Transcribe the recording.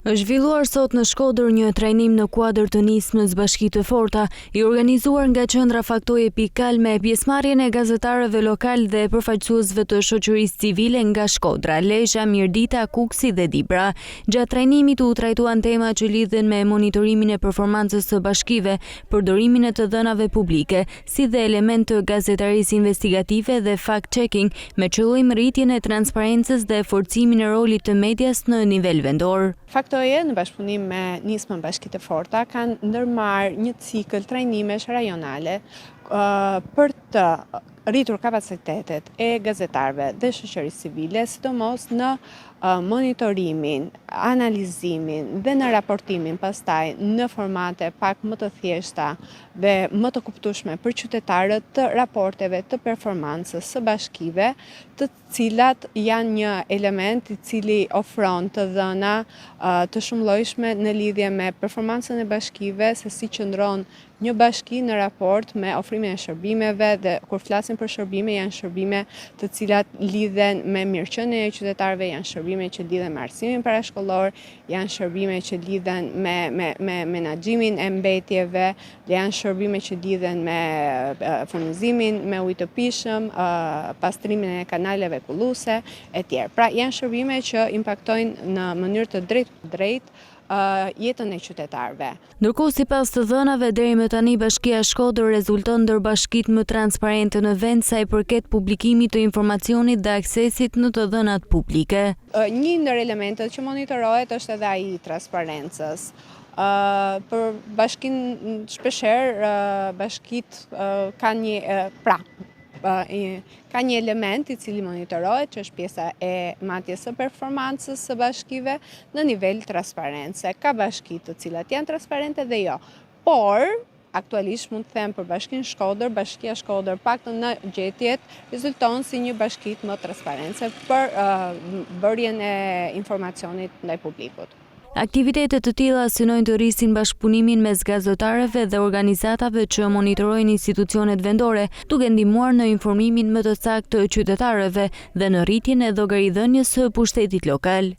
Është zhvilluar sot në Shkodër një trajnim në kuadër të nismës Bashkitë të Forta, i organizuar nga Qendra Faktoje Pikal me pjesëmarrjen e gazetarëve lokal dhe përfaqësuesve të shoqërisë civile nga Shkodra, Lezhë, Mirdita, Kuksi dhe Dibra. Gjatë trajnimit u trajtuan tema që lidhen me monitorimin e performancës së bashkive, përdorimin e të dhënave publike, si dhe element të gazetarisë investigative dhe fact-checking, me qëllim rritjen e transparencës dhe forcimin e rolit të medias në nivel vendor. Faktoje në bashkëpunim me nismën Bashkitë të Forta kanë ndërmarrë një cikël trajnimesh rajonale për të rritur kapacitetet e gazetarëve dhe shoqërisë civile, sidomos në monitorimin, analizimin dhe në raportimin pastaj në formate pak më të thjeshta dhe më të kuptueshme për qytetarët të raporteve të performancës së bashkive, të cilat janë një element i cili ofron të dhëna të shumëllojshme në lidhje me performancën e bashkive, se si qëndron një bashki në raport me ofrimin e shërbimeve, dhe kur flasim për shërbime, janë shërbime të cilat lidhen me mirëqenien e qytetarëve, janë shërbime që lidhen me arsimin parashkollor, janë shërbime që lidhen me menaxhimin e mbetjeve, janë shërbime që lidhen me furnizimin me ujë të pishëm, pastrimin e kanaleve kulluese etj. Pra janë shërbime që impaktojnë në mënyrë të drejtë jetën e qytetarëve. Ndërkohë, sipas të dhënave, deri më tani Bashkia Shkodër rezulton ndër bashkitë më transparente në vend sa i përket publikimit të informacionit dhe aksesit në të dhënat publike. Një ndër elementet që monitorohet është edhe ai i transparencës. Për bashkinë shpeshherë bashkitë kanë një ka një element i cili monitorohet, që është pjesa e matjes së performancës së bashkive në nivel transparence. Ka bashki të cilat janë transparente dhe jo, por aktualisht mund të them për bashkinë Shkodër, Bashkia Shkodër paktën në gjetjet rezulton si një bashki më transparente për bërjen e informacionit ndaj publikut. Aktivitetet të tilla synojnë të rrisin bashkëpunimin mes gazetarëve dhe organizatave që monitorojnë institucionet vendore, duke ndihmuar në informimin më të saktë të qytetarëve dhe në rritjen e llogaridhënies së pushtetit lokal.